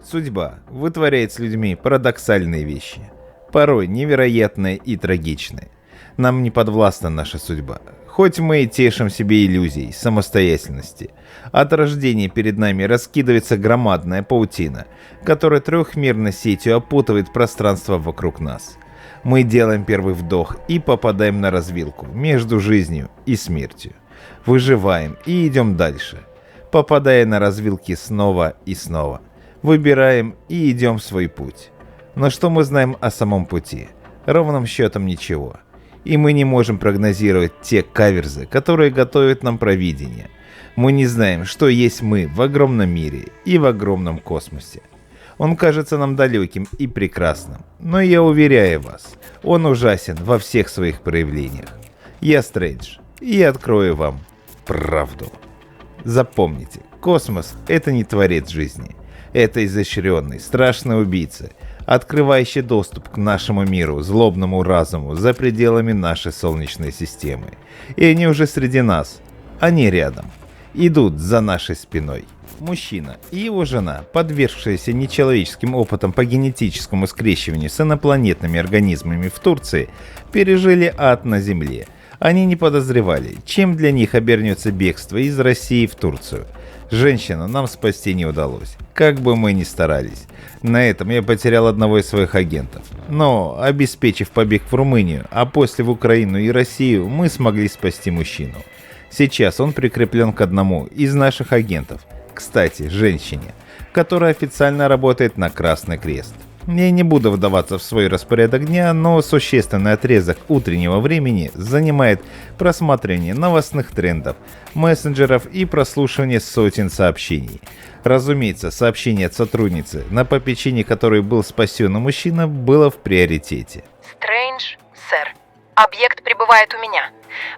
Судьба вытворяет с людьми парадоксальные вещи, порой невероятные и трагичные. Нам не подвластна наша судьба, хоть мы и тешим себе иллюзией самостоятельности. От рождения перед нами раскидывается громадная паутина, которая трехмерной сетью опутывает пространство вокруг нас. Мы делаем первый вдох и попадаем на развилку между жизнью и смертью. Выживаем и идем дальше, попадая на развилки снова и снова. Выбираем и идем в свой путь. Но что мы знаем о самом пути? Ровным счетом ничего. И мы не можем прогнозировать те каверзы, которые готовит нам провидение. Мы не знаем, что есть мы в огромном мире и в огромном космосе. Он кажется нам далеким и прекрасным, но я уверяю вас, он ужасен во всех своих проявлениях. Я Стрэндж, и я открою вам правду. Запомните, космос – это не творец жизни. Это изощренный, страшный убийца, открывающий доступ к нашему миру, злобному разуму за пределами нашей Солнечной системы. И они уже среди нас, они рядом, идут за нашей спиной. Мужчина и его жена, подвергшиеся нечеловеческим опытам по генетическому скрещиванию с инопланетными организмами в Турции, пережили ад на Земле. Они не подозревали, чем для них обернется бегство из России в Турцию. Женщину нам спасти не удалось, как бы мы ни старались. На этом я потерял одного из своих агентов. Но, обеспечив побег в Румынию, а после в Украину и Россию, мы смогли спасти мужчину. Сейчас он прикреплен к одному из наших агентов, кстати, женщине, которая официально работает на Красный Крест. Я не буду вдаваться в свой распорядок дня, но существенный отрезок утреннего времени занимает просматривание новостных трендов, мессенджеров и прослушивание сотен сообщений. Разумеется, сообщение от сотрудницы, на попечении которой был спасен мужчина, было в приоритете. Стрэндж, сэр. Объект прибывает у меня.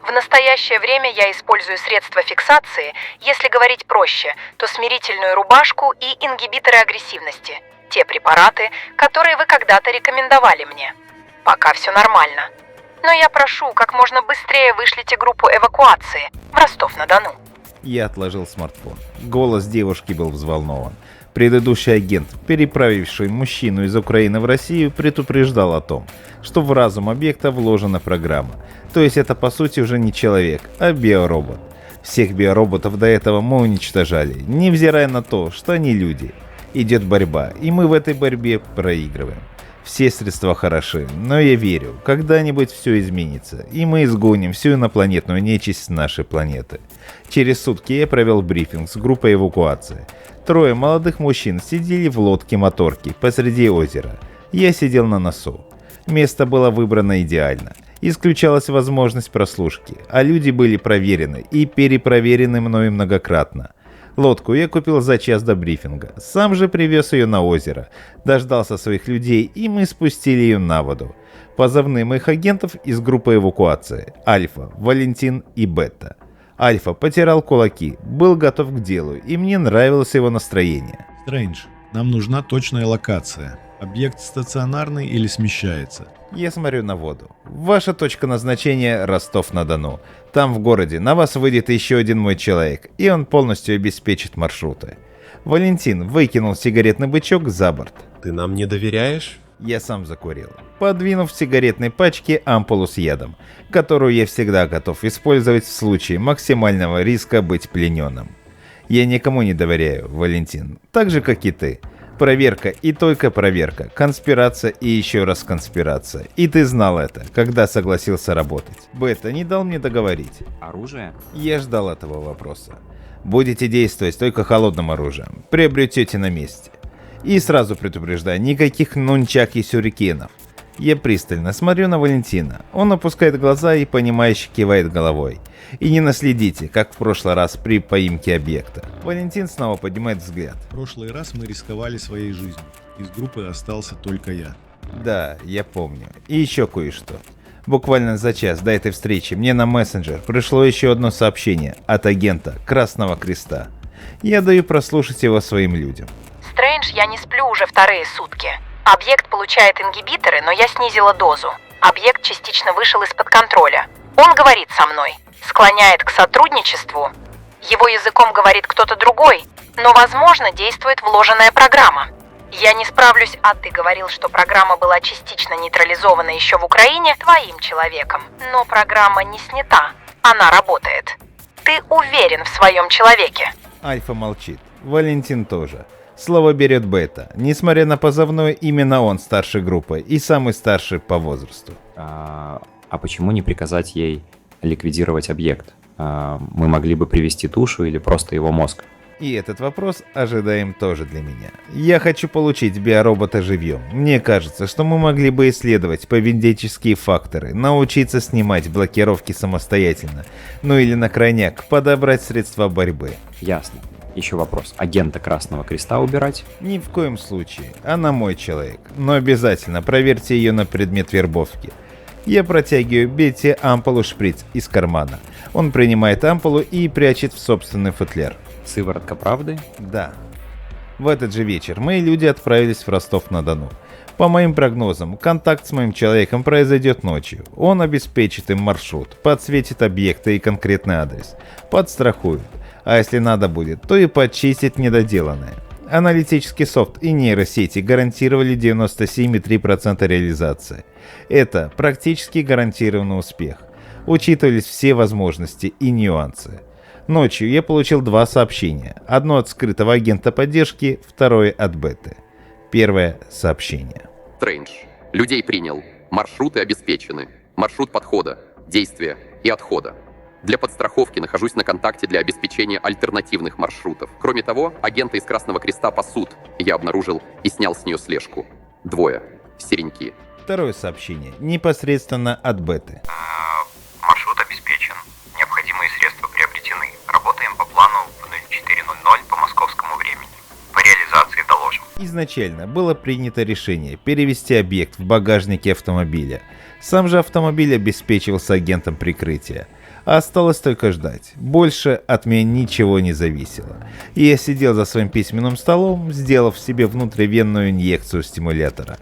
В настоящее время я использую средства фиксации, если говорить проще, то смирительную рубашку и ингибиторы агрессивности. Те препараты, которые вы когда-то рекомендовали мне. Пока все нормально. Но я прошу, как можно быстрее вышлите группу эвакуации в Ростов-на-Дону. Я отложил смартфон. Голос девушки был взволнован. Предыдущий агент, переправивший мужчину из Украины в Россию, предупреждал о том, что в разум объекта вложена программа. То есть это по сути уже не человек, а биоробот. Всех биороботов до этого мы уничтожали, невзирая на то, что они люди. Идет борьба, и мы в этой борьбе проигрываем. Все средства хороши, но я верю, когда-нибудь все изменится, и мы изгоним всю инопланетную нечисть с нашей планеты. Через сутки я провел брифинг с группой эвакуации. 3 молодых мужчин сидели в лодке-моторке посреди озера. Я сидел на носу. Место было выбрано идеально. Исключалась возможность прослушки, а люди были проверены и перепроверены мною многократно. Лодку я купил за час до брифинга, сам же привез ее на озеро, дождался своих людей, и мы спустили ее на воду. Позывные моих агентов из группы эвакуации – Альфа, Валентин и Бета. Альфа потирал кулаки, был готов к делу, и мне нравилось его настроение. Стрэндж, нам нужна точная локация. Объект стационарный или смещается? Я смотрю на воду. Ваша точка назначения – Ростов-на-Дону. Там в городе на вас выйдет еще один мой человек, и он полностью обеспечит маршруты. Валентин выкинул сигаретный бычок за борт. Ты нам не доверяешь? Я сам закурил, подвинув в сигаретной пачке ампулу с ядом, которую я всегда готов использовать в случае максимального риска быть плененным. Я никому не доверяю, Валентин, так же как и ты. Проверка и только проверка, конспирация и еще раз конспирация. И ты знал это, когда согласился работать. Бета не дал мне договорить. Оружие? Я ждал этого вопроса. Будете действовать только холодным оружием, приобретете на месте. И сразу предупреждаю, никаких нунчак и сюрикенов. Я пристально смотрю на Валентина. Он опускает глаза и понимающе кивает головой. И не наследите, как в прошлый раз при поимке объекта. Валентин снова поднимает взгляд. В прошлый раз мы рисковали своей жизнью. Из группы остался только я. Да, я помню. И еще кое-что. Буквально за час до этой встречи мне на мессенджер пришло еще одно сообщение от агента Красного Креста. Я даю прослушать его своим людям. Стрэндж, я не сплю уже вторые сутки. Объект получает ингибиторы, но я снизила дозу. Объект частично вышел из-под контроля. Он говорит со мной, склоняет к сотрудничеству. Его языком говорит кто-то другой, но, возможно, действует вложенная программа. Я не справлюсь, а ты говорил, что программа была частично нейтрализована еще в Украине твоим человеком. Но программа не снята. Она работает. Ты уверен в своем человеке? Альфа молчит. Валентин тоже. Слово берет Бета. Несмотря на позывной, именно он старшей группы и самый старший по возрасту. А почему не приказать ей ликвидировать объект? Мы могли бы привести тушу или просто его мозг? И этот вопрос ожидаем тоже для меня. Я хочу получить биоробота живьем. Мне кажется, что мы могли бы исследовать поведенческие факторы, научиться снимать блокировки самостоятельно, ну или на крайняк подобрать средства борьбы. Ясно. Еще вопрос. Агента Красного Креста убирать? Ни в коем случае. Она мой человек. Но обязательно проверьте ее на предмет вербовки. Я протягиваю Бетти ампулу-шприц из кармана. Он принимает ампулу и прячет в собственный футляр. Сыворотка правды? Да. В этот же вечер мои люди отправились в Ростов-на-Дону. По моим прогнозам, контакт с моим человеком произойдет ночью. Он обеспечит им маршрут, подсветит объекты и конкретный адрес, подстрахует. А если надо будет, то и подчистит недоделанное. Аналитический софт и нейросети гарантировали 97,3% реализации. Это практически гарантированный успех. Учитывались все возможности и нюансы. Ночью я получил 2 сообщения. Одно от скрытого агента поддержки, второе от Беты. Первое сообщение. Стрэндж. Людей принял. Маршруты обеспечены. Маршрут подхода, действия и отхода. Для подстраховки нахожусь на контакте для обеспечения альтернативных маршрутов. Кроме того, агента из Красного Креста пасут. Я обнаружил и снял с нее слежку. 2. Сереньки. Второе сообщение непосредственно от Беты. Маршрут обеспечен. Необходимые средства приобретены. Работаем по плану в 04:00 по московскому времени. По реализации доложим. Изначально было принято решение перевести объект в багажнике автомобиля. Сам же автомобиль обеспечивался агентом прикрытия. А осталось только ждать. Больше от меня ничего не зависело. И я сидел за своим письменным столом, сделав себе внутривенную инъекцию стимулятора.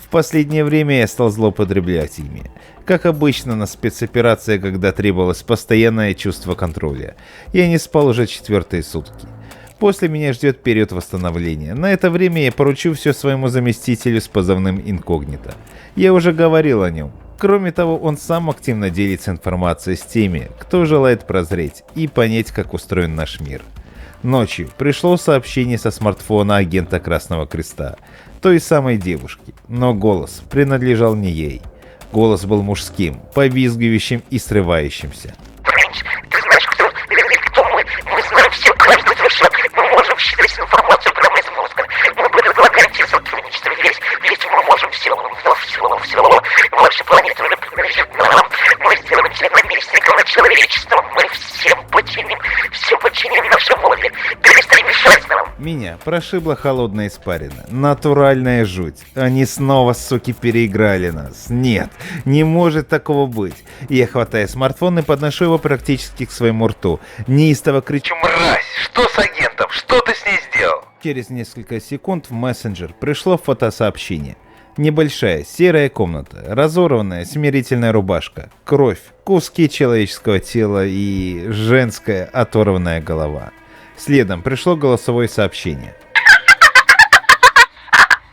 В последнее время я стал злоупотреблять ими. Как обычно на спецоперации, когда требовалось постоянное чувство контроля. Я не спал уже 4-е сутки. После меня ждет период восстановления. На это время я поручу все своему заместителю с позывным инкогнито. Я уже говорил о нем. Кроме того, он сам активно делится информацией с теми, кто желает прозреть и понять, как устроен наш мир. Ночью пришло сообщение со смартфона агента Красного Креста, той самой девушки, но голос принадлежал не ей. Голос был мужским, повизгивающим и срывающимся. Ты знаешь, кто мы? Мы знаем все, каждый твой шаг. Мы можем считать информацию прямо из мозга. Мы предлагаем тебе сотрудничество. Ведь мы можем все. Больше планеты уже принадлежит нам. Мы сделаем тебя наместником над человечеством. Мы все подчиним нашей воле. Перестань мешать нам. Меня прошибла холодная испарина. Натуральная жуть. Они снова, суки, переиграли нас. Нет, не может такого быть. Я хватаю смартфон и подношу его практически к своему рту. Неистово кричу: Мразь! Что с агентом? Что ты с ней сделал? Через несколько секунд в мессенджер пришло фотосообщение. Небольшая серая комната, разорванная смирительная рубашка, кровь, куски человеческого тела и женская оторванная голова. Следом пришло голосовое сообщение.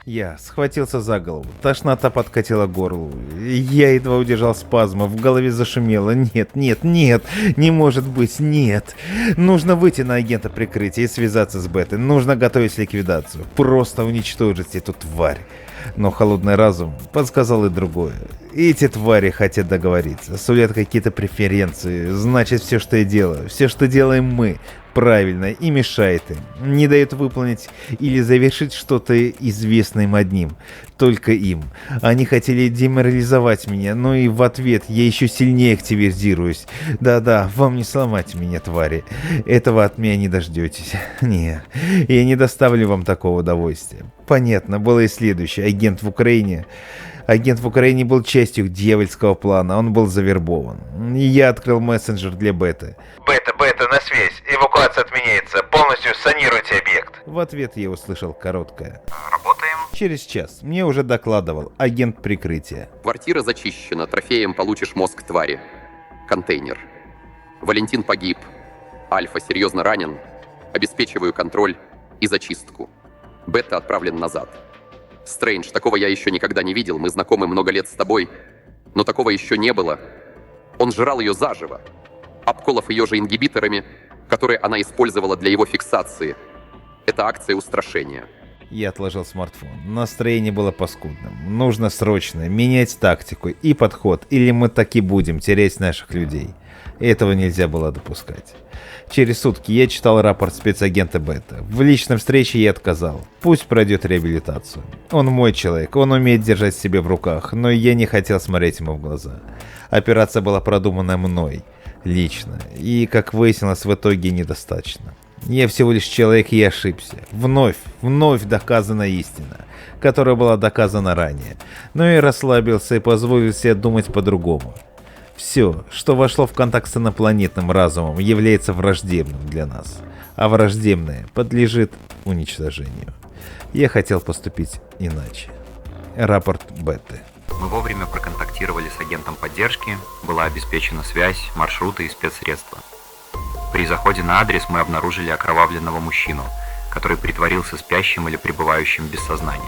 Я схватился за голову, тошнота подкатила к горлу. Я едва удержал спазмы, в голове зашумело. Нет, не может быть, нет. Нужно выйти на агента прикрытия и связаться с Бетой. Нужно готовить ликвидацию. Просто уничтожить эту тварь. Но холодный разум подсказал и другое. Эти твари хотят договориться, сулят какие-то преференции. Значит, все, что я делаю, все, что делаем мы, правильно и мешает им. Не дает выполнить или завершить что-то известное им одним. Только им. Они хотели деморализовать меня, но и в ответ я еще сильнее активизируюсь. Да-да, вам не сломать меня, твари. Этого от меня не дождетесь. Не, я не доставлю вам такого удовольствия. Понятно, было и следующее. Агент в Украине был частью дьявольского плана, он был завербован. И я открыл мессенджер для Беты. Бета, на связь. Эвакуация отменяется. Полностью санируйте объект. В ответ я услышал короткое. Работаем. Через час мне уже докладывал агент прикрытия. Квартира зачищена. Трофеем получишь мозг твари. Контейнер. Валентин погиб. Альфа серьезно ранен. Обеспечиваю контроль и зачистку. Бета отправлен назад. Стрэндж, такого я еще никогда не видел, мы знакомы много лет с тобой, но такого еще не было. Он жрал ее заживо, обколов ее же ингибиторами, которые она использовала для его фиксации. Это акция устрашения. Я отложил смартфон. Настроение было паскудным. Нужно срочно менять тактику и подход, или мы так и будем терять наших людей. Этого нельзя было допускать. Через сутки я читал рапорт спецагента Бета. В личной встрече я отказал. Пусть пройдет реабилитацию. Он мой человек, он умеет держать себя в руках, но я не хотел смотреть ему в глаза. Операция была продумана мной, лично, и, как выяснилось, в итоге недостаточно. Я всего лишь человек и ошибся. Вновь доказана истина, которая была доказана ранее. Но я расслабился и позволил себе думать по-другому. Все, что вошло в контакт с инопланетным разумом, является враждебным для нас, а враждебное подлежит уничтожению. Я хотел поступить иначе. Рапорт Бетты. Мы вовремя проконтактировали с агентом поддержки, была обеспечена связь, маршруты и спецсредства. При заходе на адрес мы обнаружили окровавленного мужчину, который притворился спящим или пребывающим без сознания.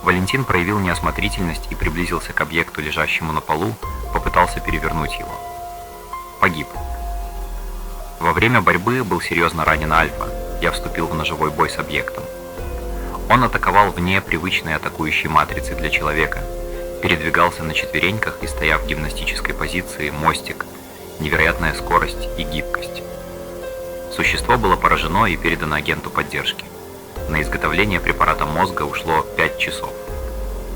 Валентин проявил неосмотрительность и приблизился к объекту, лежащему на полу, попытался перевернуть его. Погиб. Во время борьбы был серьезно ранен Альфа. Я вступил в ножевой бой с объектом. Он атаковал вне привычной атакующей матрицы для человека, передвигался на четвереньках и, стояв в гимнастической позиции, мостик, невероятная скорость и гибкость. Существо было поражено и передано агенту поддержки. На изготовление препарата мозга ушло 5 часов.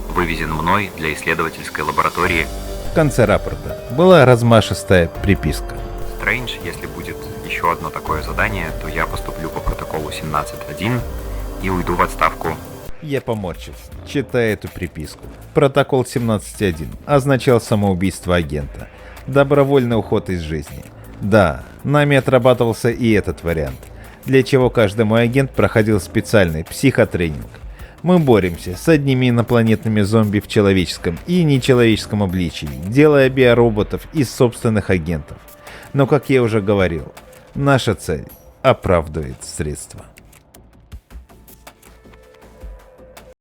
Вывезен мной для исследовательской лаборатории. В конце рапорта была размашистая приписка. Стрэндж, если будет еще одно такое задание, то я поступлю по протоколу 17.1 и уйду в отставку. Я поморщился, читая эту приписку. Протокол 17.1 означал самоубийство агента. Добровольный уход из жизни. Да, нами отрабатывался и этот вариант, для чего каждый мой агент проходил специальный психотренинг. Мы боремся с одними инопланетными зомби в человеческом и нечеловеческом обличии, делая биороботов из собственных агентов. Но, как я уже говорил, наша цель оправдывает средства.